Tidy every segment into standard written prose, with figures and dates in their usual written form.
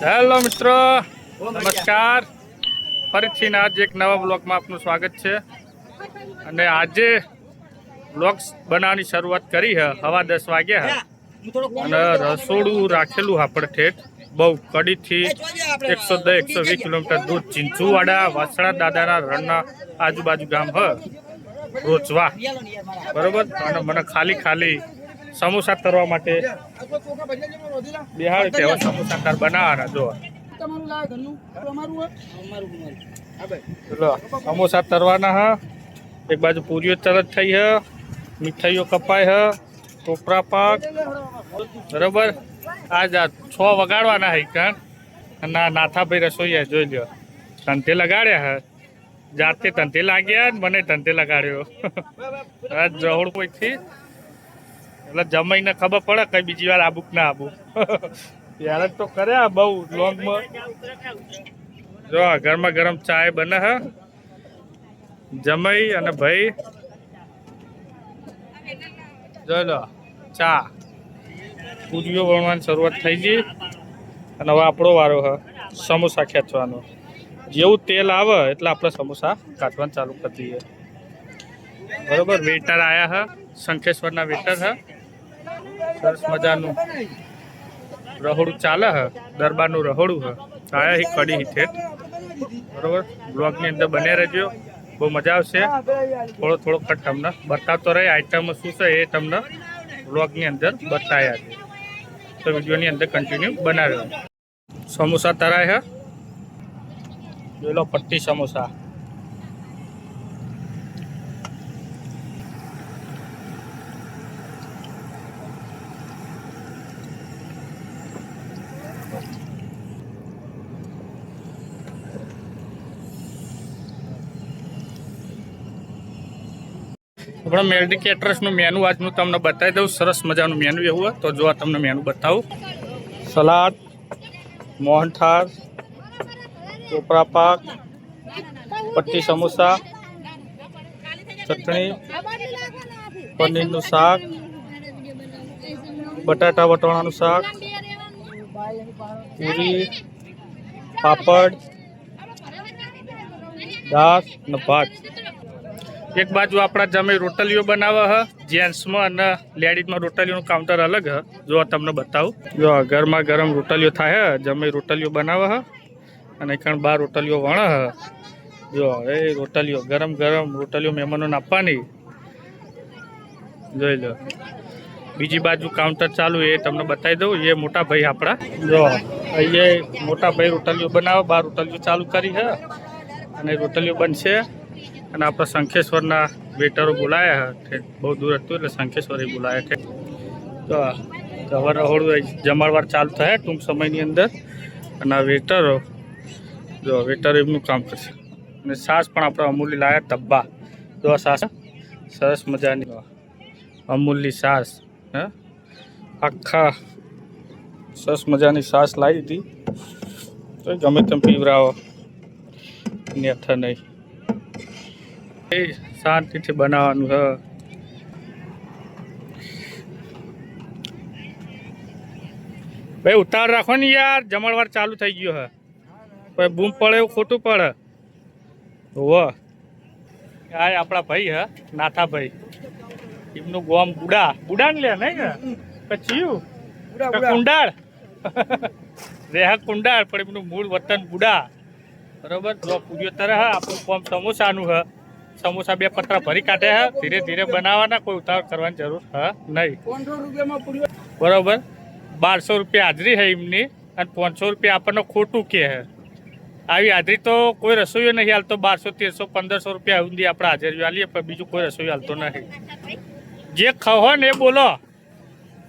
Hello મિત્રો, નમસ્કાર. ફરીથી આજ એક નવા બ્લોગમાં આપનું સ્વાગત છે. અને આજે બ્લોગ્સ બનાવવાની શરૂઆત કરી છે સવા 10 વાગ્યા. અને રસોડું રાખેલું આપણે ઠેઠ બહુ કડીથી 110-120 કિલોમીટર દૂર ચિંચુવાડા વાસણા દાદાના રણના આજુબાજુ ગામ હ રોચવા, બરોબર. અને મને ખાલી સમોસા તરવા માટે બિહાર કેવા સમોસા તાર બનાવવાના જો સમોસા તરવાના હ. એક બાજુ પૂરીઓ તરત થઈ હ, મીઠાઈઓ કપાય હ, ટોપરા પાક, બરોબર. આજ 6 વગાડવાના હે કાન. ના નાથાભાઈ રસોઈયા જોઈ લ્યો, તંતે લગાડ્યા હ. જાતે તંતે લાગ્યા, મને તંતે લગાડ્યો. આજ રહોડ કોઈથી એટલે જમાઈને ખબર પડે કઈ બીજી વાર આબુક ના આબુ. યાર તો કર્યા બહુ લોંગમાં. જો ગરમા ગરમ ચાય બને હ. જમાઈ અને ભાઈ જોઈ લો ચા. પૂરીઓ વણવાની શરૂઆત થઈ ગઈ. અને હવે આપણો વારો હ સમોસા ખેંચવાનો. જેવું તેલ આવે એટલે આપણે સમોસા કાઢવાનું ચાલુ કરી દઈએ, બરોબર. વેટર આયા હ, શંખેશ્વરના વેટર હ. સરસ મજાનું રહોડું ચાલે હ, દરબારનું રહોડું હ. આયા હી કડી ઠેઠ, બરોબર. બ્લોગની અંદર બને રહેજો, બહુ મજા આવશે. થોડો કટ તમને બતાવતો રહે આઈટમ શું છે એ તમને બ્લોગની અંદર બતાવ્યા છે. તો વિડીયોની અંદર કન્ટિન્યુ બનાવ્યો. સમોસા તરાય હે, જોઈ લો પટ્ટી સમોસા. આપણે મેલડી કેટરર્સનું મેનુ આજનું તમને બતાવી દઉં. સરસ મજાનું મેનુ એવું હોય તો જો આ તમને મેનુ બતાવું. સલાડ, મોહનથાળ, ટોપરા પાક, પટ્ટી સમોસા, ચટણી, પનીરનું શાક, બટાટા વટાણાનું શાક, પૂરી, પાપડ, દાળ અને ભાત. એક બાજુ આપણા જમે રોટલીઓ બનાવે હ. જેન્ટ્સમાં અને લેડીઝમાં રોટલીઓનું કાઉન્ટર અલગ હ. જો તમને બતાવું. જો ગરમા ગરમ રોટલીઓ થાય હ, જમે રોટલીઓ બનાવે હ. અને કારણ 12 રોટલીઓ વણે હ. જો એ રોટલીઓ ગરમ રોટલીઓ મહેમાનોને આપવાની. જોઈ લો. બીજી બાજુ કાઉન્ટર ચાલુ એ તમને બતાવી દઉં. એ મોટા ભાઈ આપણા જો અહીંયા મોટા ભાઈ રોટલીઓ બનાવે. 12 રોટલીઓ ચાલુ કરી છે અને રોટલીઓ બનશે. અને આપણા શંખેશ્વરના વેટરો બોલાયા છે. બહુ દૂર હતું એટલે શંખેશ્વરે બોલાયા છે. તો હવે રહોડું જમાડવાર ચાલુ થાય ટૂંક સમયની અંદર. અને આ વેટરો જો વેટર એમનું કામ કરશે. અને છાશ પણ આપણે અમૂલી લાયા ડબ્બા. જો છાશ સરસ મજાની અમૂલની છાશ હે, આખા સરસ મજાની છાશ લાવી હતી. તો ગમે તેમ પીવરાવો, નેઠા નહીં. એ શાંતિથી બનાવવાનું હ. ભાઈ ઉતાવળ રાખો ને યાર, જમણવાર ચાલુ થઈ ગયો હ. પછી બૂમ પડે એવું ખોટું પડે. ઓહ આ આપણા ભાઈ હ નાથાભાઈ. એમનું ગોમ બુડા ને લે નહીં કચ્યું કુંડાળ રેહા કુંડાળ, પણ એમનું મૂળ વતન બુડા, બરોબર. જો પૂરીઓ તરે હ. આપણું કોમ સમોસાનું હ. સમોસા 2 પતરા ભરી કાઢે હ. ધીરે ધીરે બનાવવાના, કોઈ ઉતાવળ કરવાની જરૂર હ નહીં, બરોબર. 1200 રૂપિયા હાજરી હે એમની. અને 500 રૂપિયા આપણને ખોટું કે હે. આવી હાજરી તો કોઈ રસોઈયો નહીં હાલતો. 1200, 1300, 1500 રૂપિયા સુધી આપણે હાજરીઓ હાલીએ, પણ બીજું કોઈ રસોઈ હાલતો નહીં. જે ખહો ને એ બોલો,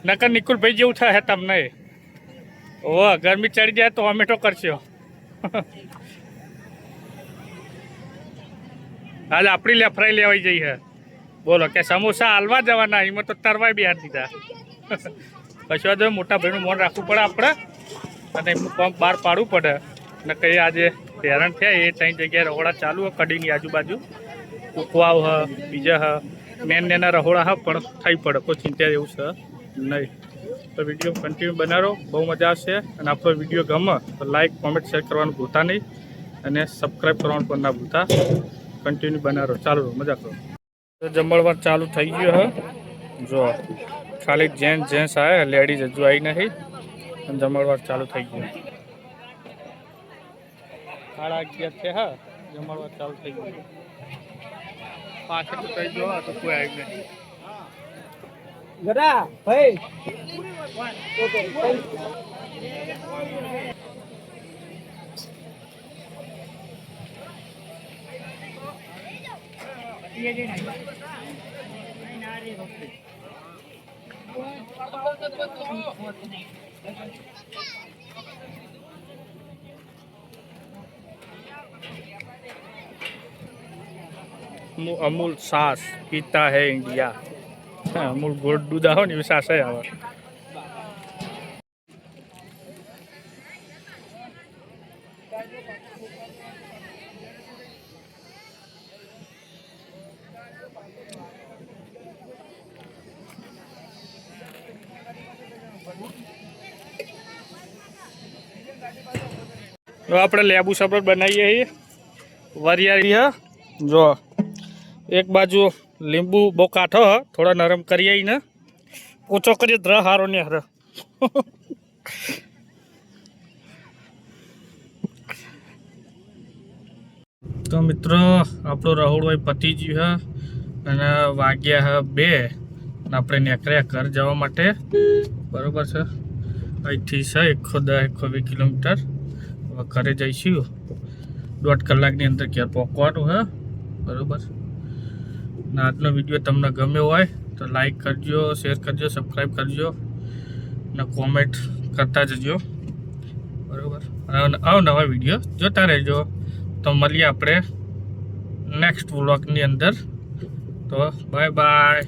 નકર નિકુલભાઈ જેવું થાય તમને. ઓહ ગરમી ચડી જાય તો ટોમેટો કરશો. આજે આપણી લેફરાઈ લેવાઈ જઈ હે. બોલો કે સમોસા હાલવા જવાના, એમાં તો તરવાય બિહાર દીધા. કશું તો મોટા ભાઈનું મોન રાખવું પડે આપણે. અને એમનું કામ બહાર પાડવું પડે. ને કંઈ આજે હેરાન થયા એ 3 જગ્યાએ રહોડા ચાલુ હોય કડીની આજુબાજુ. કુકવાવ હ, બીજા હ, નેના રહોડા હ, પણ થઈ પડે કોઈ ચિંતા એવું છે નહીં. તો વિડીયો કન્ટિન્યુ બનાવો, બહુ મજા આવશે. અને આપણો વિડીયો ગમે તો લાઈક કોમેન્ટ શેર કરવાનું ભૂલતા નહીં અને સબસ્ક્રાઈબ કરવાનું પણ ના ભૂલતા. કન્ટિન્યુ બનાવો, ચાલો મજા કરો. તો જમણવાર ચાલુ થઈ ગયો હે. જો ખાલી જેન્ટ્સ આવે, લેડીઝ હજુ આવી નથી. અને જમણવાર ચાલુ થઈ ગયો. 11:30 છે. હા, જમણવાર ચાલુ થઈ ગયું. પાછળ થઈ ગયો તો કોઈ આવી નહીં. ગડા ભાઈ अमूल सास पीता है इंडिया. हाँ, अमूल गोल्ड दूध हो ने सास है आवा. तो આપણે લેબુ શરબત બનાવીએ છીએ. વરિયાળી હ જો એક બાજુ લીંબુ બહુ કાઠો હ, થોડા નરમ કરીએ ને ઓછો કરીએ ર હારો ને હર. તો મિત્રો આપણો રાહુલભાઈ પતી ગયું હ અને વાગ્યા હ 2 અને આપણે નીકળ્યા ઘર જવા માટે. બરોબર છે, અહીંથી છે 110-120 કિલોમીટર. હવે ઘરે જઈશું, 1.5 કલાકની અંદર ઘેર પહોંચવાનું હે. બરોબર. અને આજનો વિડીયો તમને ગમ્યો હોય તો લાઈક કરજો, શેર કરજો, સબસ્ક્રાઈબ કરજો અને કોમેન્ટ કરતા જજો. બરાબર. નવા વિડીયો જોતા રહેજો. તો મળીએ આપણે નેક્સ્ટ વ્લોગની અંદર. તો બાય બાય.